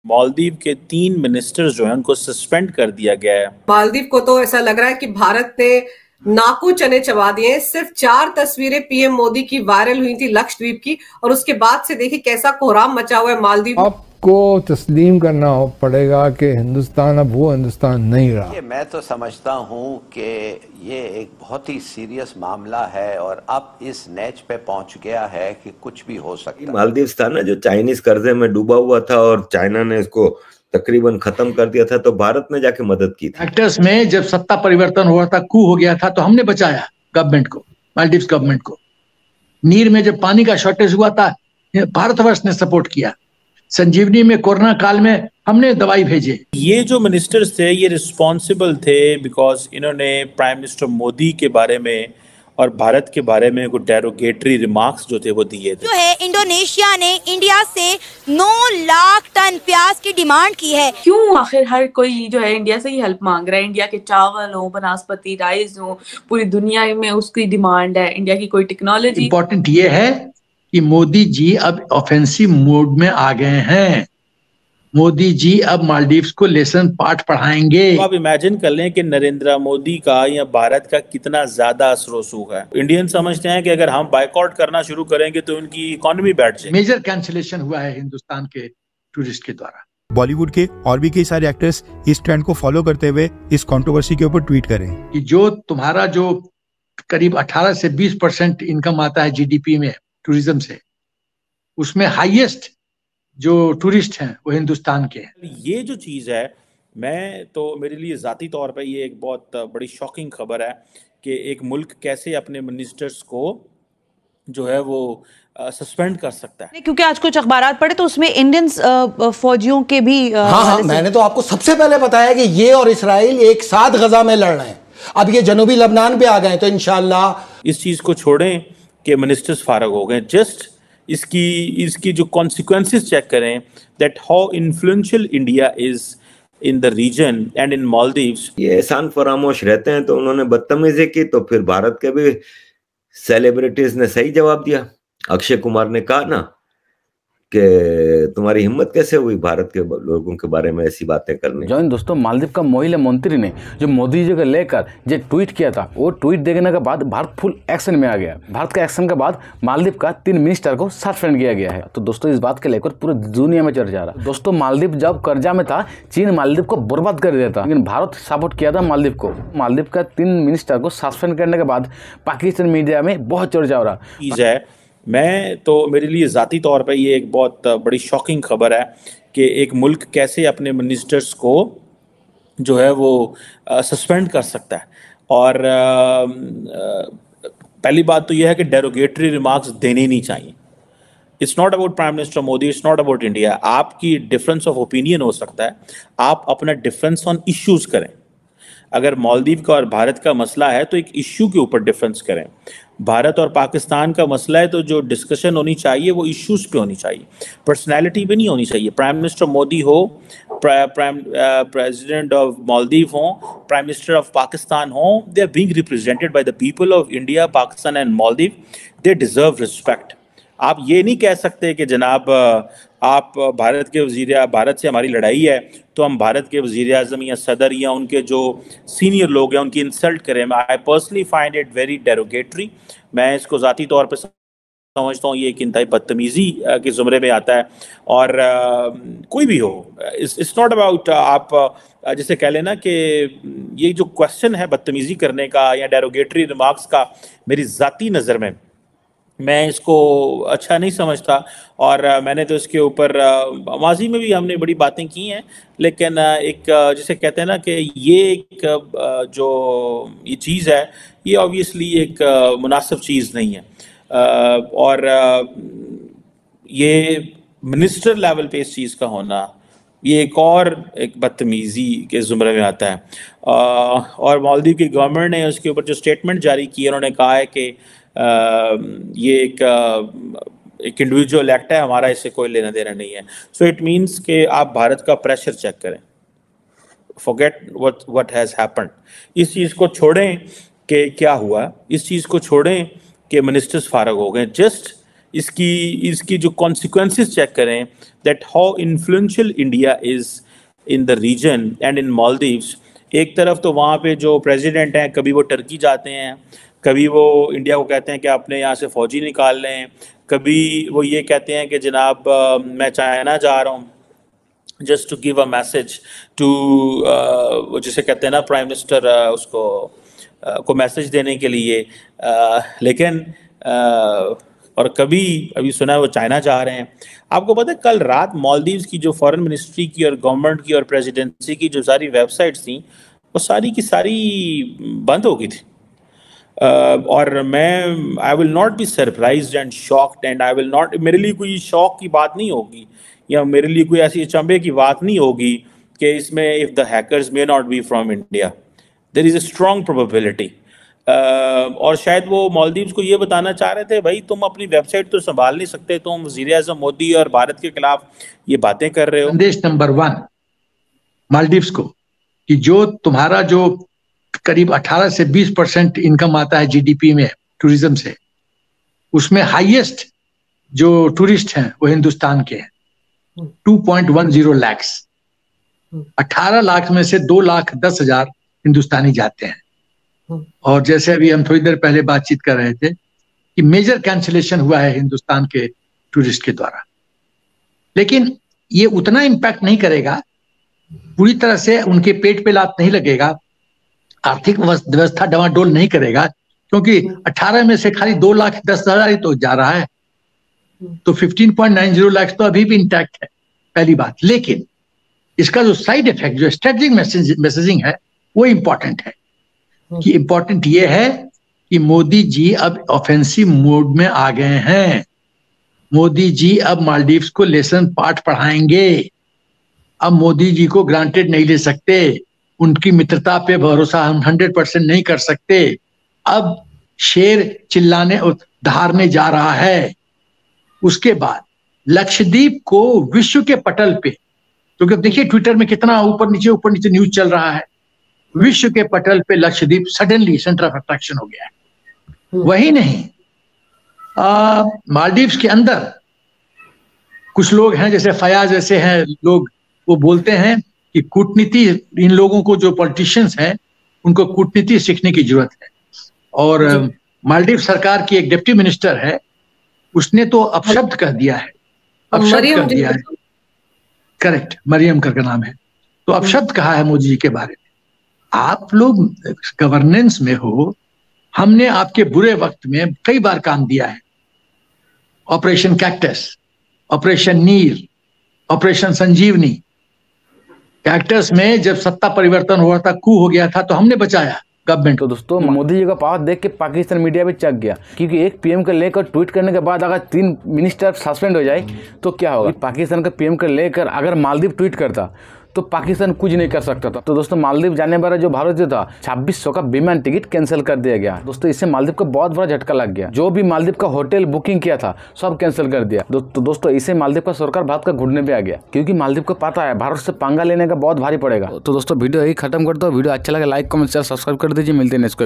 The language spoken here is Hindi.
मालदीव के 3 मिनिस्टर्स जो हैं उनको सस्पेंड कर दिया गया है। मालदीव को तो ऐसा लग रहा है कि भारत ने नाकू चने चबा दिए। सिर्फ 4 तस्वीरें पीएम मोदी की वायरल हुई थी लक्षद्वीप की, और उसके बाद से देखिए कैसा कोहराम मचा हुआ है मालदीव। आपको तस्लीम करना पड़ेगा कि हिंदुस्तान अब वो हिंदुस्तान नहीं रहा। मैं तो समझता हूं कि ये एक बहुत ही सीरियस मामला है और अब इस नैच पे पहुंच गया है कि कुछ भी हो सकता है। मालदीव था ना जो चाइनीज कर्जे में डूबा हुआ था और चाइना ने इसको तकरीबन खत्म कर दिया था, तो भारत ने जाके मदद की थी। एक्टर्स में जब सत्ता परिवर्तन हुआ था, कू हो गया था, तो हमने बचाया गवर्नमेंट को, मालदीव गवर्नमेंट को। नीर में जब पानी का शॉर्टेज हुआ था, भारतवर्ष ने सपोर्ट किया। संजीवनी में कोरोना काल में हमने दवाई भेजे। ये जो मिनिस्टर्स थे ये रिस्पॉन्सिबल थे बिकॉज इन्होंने प्राइम मिनिस्टर मोदी के बारे में और भारत के बारे में कुछ डेरोगेटरी रिमार्क्स जो थे वो दिए थे। जो है इंडोनेशिया ने इंडिया से 9 लाख टन प्याज की डिमांड की है। क्यों आखिर हर कोई जो है इंडिया से ही हेल्प मांग रहा है? इंडिया के चावल हो, बनास्पति राइस हो, पूरी दुनिया में उसकी डिमांड है। इंडिया की कोई टेक्नोलॉजी। इंपॉर्टेंट ये है कि मोदी जी अब ऑफेंसिव मोड में आ गए हैं। मोदी जी अब मालदीव्स को लेसन पाठ पढ़ाएंगे। तो आप इमेजिन कर लें कि नरेंद्र मोदी का या भारत का कितना ज्यादा असर रसूख है। इंडियन समझते हैं कि अगर हम बाइकआउट करना शुरू करेंगे तो उनकी इकोनॉमी बैठ जाएगी। मेजर कैंसिलेशन हुआ है हिंदुस्तान के टूरिस्ट के द्वारा। बॉलीवुड के और भी कई सारे एक्टर्स इस ट्रेंड को फॉलो करते हुए इस कंट्रोवर्सी के ऊपर ट्वीट करें कि जो तुम्हारा जो करीब 18 से 20% इनकम आता है जीडीपी में टूरिज्म से, उसमें हाईएस्ट जो टूरिस्ट हैं वो हिंदुस्तान के हैं। ये जो चीज़ है, मैं तो मेरे लिए ज़ाती तौर पे ये एक बहुत बड़ी शॉकिंग खबर है कि एक मुल्क कैसे अपने मिनिस्टर्स को जो है वो सस्पेंड कर सकता है। क्योंकि आज कुछ अखबारात पढ़े तो उसमें इंडियन फौजियों के भी हाँ, मैंने तो आपको सबसे पहले बताया कि ये और इसराइल एक साथ गजा में लड़ रहे हैं। अब ये जनूबी लबनान पे आ गए तो इंशाल्लाह इस चीज़ को छोड़ें कि मिनिस्टर्स फारग हो गए, जस्ट इसकी जो कॉन्सिक्वेंसेस चेक करें that how influential India is in the region and in Maldives. ये एहसान फरामोश रहते हैं तो उन्होंने बदतमीजी की, तो फिर भारत के भी सेलिब्रिटीज ने सही जवाब दिया। अक्षय कुमार ने कहा ना कि तुम्हारी हिम्मत कैसे हुई भारत के लोगों के बारे में ऐसी बातें करने। जो दोस्तों मालदीव का महिला मंत्री ने जो मोदी जी को लेकर जो ट्वीट किया था, वो ट्वीट देखने के बाद भारत फुल एक्शन में आ गया। भारत का एक्शन के बाद मालदीव का 3 मिनिस्टर को सस्पेंड किया गया है। तो दोस्तों इस बात के लेकर पूरी दुनिया में चर्चा रहा। दोस्तों मालदीव जब कर्जा में था, चीन मालदीव को बर्बाद कर दिया था, लेकिन भारत सपोर्ट किया था मालदीव को। मालदीव का 3 मिनिस्टर को सस्पेंड करने के बाद पाकिस्तान मीडिया में बहुत चर्चा हो रहा। मैं तो मेरे लिए ज़ाती तौर पे ये एक बहुत बड़ी शॉकिंग खबर है कि एक मुल्क कैसे अपने मिनिस्टर्स को जो है वो सस्पेंड कर सकता है। और पहली बात तो यह है कि डेरोगेटरी रिमार्क्स देने ही नहीं चाहिए। It's not about prime minister Modi, it's not about India. आपकी डिफरेंस ऑफ ओपिनियन हो सकता है, आप अपना डिफरेंस ऑन इश्यूज़ करें। अगर मालदीव का और भारत का मसला है तो एक इश्यू के ऊपर डिफरेंस करें। भारत और पाकिस्तान का मसला है तो जो डिस्कशन होनी चाहिए वो इश्यूज़ पे होनी चाहिए, पर्सनैलिटी पे नहीं होनी चाहिए। प्राइम मिनिस्टर मोदी हो, प्रेसिडेंट ऑफ मालदीव हो, प्राइम मिनिस्टर ऑफ पाकिस्तान हो, they are being represented by the people of India, Pakistan and Maldives. They deserve respect. आप ये नहीं कह सकते कि जनाब आप भारत के वज़ीर, भारत से हमारी लड़ाई है तो हम भारत के वज़ीर आज़म या सदर या उनके जो सीनियर लोग हैं उनकी इंसल्ट करें। I personally find it very derogatory. मैं इसको ज़ाती तौर पर समझता हूँ ये एक इंतहाई बदतमीज़ी के ज़ुमरे में आता है। और कोई भी हो, इट्स नॉट अबाउट आप जैसे कह लेना कि ये जो क्वेश्चन है बदतमीज़ी करने का या डेरोगेटरी रिमार्क्स का, मेरी ज़ाती नज़र में मैं इसको अच्छा नहीं समझता। और मैंने तो इसके ऊपर माजी में भी हमने बड़ी बातें की हैं, लेकिन एक जिसे कहते हैं ना कि ये एक जो ये चीज़ है ये ऑब्वियसली एक मुनासिब चीज़ नहीं है। और ये मिनिस्टर लेवल पे इस चीज़ का होना ये एक बदतमीज़ी के ज़ुमरे में आता है। और मालदीव की गवर्नमेंट ने उसके ऊपर जो स्टेटमेंट जारी की, उन्होंने कहा है कि ये एक इंडिविजुअल एक्ट है, हमारा इससे कोई लेना देना नहीं है। सो इट मीन्स कि आप भारत का प्रेशर चेक करें, फॉरगेट व्हाट हैज़ हैपेंड। इस चीज़ को छोड़ें कि क्या हुआ, इस चीज़ को छोड़ें कि मिनिस्टर्स फारग हो गए, जस्ट इसकी जो कॉन्सिक्वेंसेस चेक करें, that how influential India is in the region and in Maldives. एक तरफ तो वहाँ पे जो प्रेसिडेंट हैं, कभी वो टर्की जाते हैं, कभी वो इंडिया को कहते हैं कि अपने यहाँ से फ़ौजी निकाल लें, कभी वो ये कहते हैं कि जनाब मैं चाइना जा रहा हूँ just to give a message to, जिसे कहते हैं ना प्राइम मिनिस्टर, उसको को मैसेज देने के लिए, लेकिन और कभी अभी सुना है वो चाइना जा रहे हैं। आपको पता है कल रात मालदीव्स की जो फॉरेन मिनिस्ट्री की और गवर्नमेंट की और प्रेसिडेंसी की जो सारी वेबसाइट्स थी वो सारी की सारी बंद हो गई थी। और मैं I will not be surprised and shocked and I will not, मेरे लिए कोई शौक की बात नहीं होगी या मेरे लिए कोई ऐसी अचंभे की बात नहीं होगी कि इसमें if the hackers may not be from India, there is a strong probability. और शायद वो मालदीव्स को ये बताना चाह रहे थे, भाई तुम अपनी वेबसाइट तो संभाल नहीं सकते, तुम वज़ीर-ए-आज़म मोदी और भारत के खिलाफ ये बातें कर रहे हो। संदेश नंबर 1 मालदीव्स को कि जो तुम्हारा जो करीब 18 से 20% इनकम आता है जीडीपी में टूरिज्म से, उसमें हाईएस्ट जो टूरिस्ट हैं वो हिंदुस्तान के हैं, 2.10 लाख। 18 लाख में से 2,10,000 हिंदुस्तानी जाते हैं। और जैसे अभी हम थोड़ी देर पहले बातचीत कर रहे थे कि मेजर कैंसिलेशन हुआ है हिंदुस्तान के टूरिस्ट के द्वारा, लेकिन ये उतना इम्पैक्ट नहीं करेगा, पूरी तरह से उनके पेट पे लात नहीं लगेगा, आर्थिक व्यवस्था डवाडोल नहीं करेगा, क्योंकि 18 में से खाली 2,10,000 ही तो जा रहा है, तो 15.90 लाख तो अभी भी इंटैक्ट है, पहली बात। लेकिन इसका जो साइड इफेक्ट, जो स्ट्रेटेजिक मैसेजिंग है वो इंपॉर्टेंट है। कि इंपॉर्टेंट ये है कि मोदी जी अब ऑफेंसिव मोड में आ गए हैं। मोदी जी अब मालदीव्स को लेसन पाठ पढ़ाएंगे। अब मोदी जी को ग्रांटेड नहीं ले सकते, उनकी मित्रता पे भरोसा हम 100% नहीं कर सकते। अब शेर चिल्लाने दहाड़ने जा रहा है। उसके बाद लक्षद्वीप को विश्व के पटल पे, क्योंकि देखिए ट्विटर में कितना ऊपर नीचे न्यूज चल रहा है, विश्व के पटल पे Lakshadweep suddenly centre of attraction हो गया है। वही नहीं, मालदीव्स के अंदर कुछ लोग हैं, जैसे फयाज जैसे हैं लोग, वो बोलते हैं कि कूटनीति, इन लोगों को जो पॉलिटिशियंस हैं उनको कूटनीति सीखने की जरूरत है। और मालदीव सरकार की एक डिप्टी मिनिस्टर है, उसने तो अपशब्द कह दिया है, अपशब्द कह दिया है, करेक्ट, मरियम का नाम है, तो अपशब्द कहा है मोदी जी के बारे में। आप लोग गवर्नेंस में हो, हमने आपके बुरे वक्त में कई बार काम दिया है, ऑपरेशन कैक्टस, ऑपरेशन नीर, ऑपरेशन संजीवनी। कैक्टस में जब सत्ता परिवर्तन हुआ था, कू हो गया था, तो हमने बचाया गवर्नमेंट। तो दोस्तों मोदी जी का पावर देख के पाकिस्तान मीडिया भी चक गया, क्योंकि एक पीएम को लेकर ट्वीट करने के बाद अगर 3 मिनिस्टर सस्पेंड हो जाए तो क्या होगा। पाकिस्तान का पीएम को लेकर अगर मालदीव ट्वीट करता तो पाकिस्तान कुछ नहीं कर सकता था। तो दोस्तों मालदीव जाने वाला जो भारतीय था 2600 का विमान टिकट कैंसिल कर दिया गया। दोस्तों इससे मालदीव को बहुत बड़ा झटका लग गया। जो भी मालदीव का होटल बुकिंग किया था सब कैंसिल कर दिया। तो दोस्तों इससे मालदीव का सरकार भारत का घुटने पे आ गया, क्योंकि मालदीव को पता है भारत से पंगा लेने का बहुत भारी पड़ेगा। तो दोस्तों वीडियो यही खत्म करते हो। वीडियो अच्छा लगे लाइक कमेंट शेयर सब्सक्राइब कर दीजिए। मिलते हैं नेक्स्ट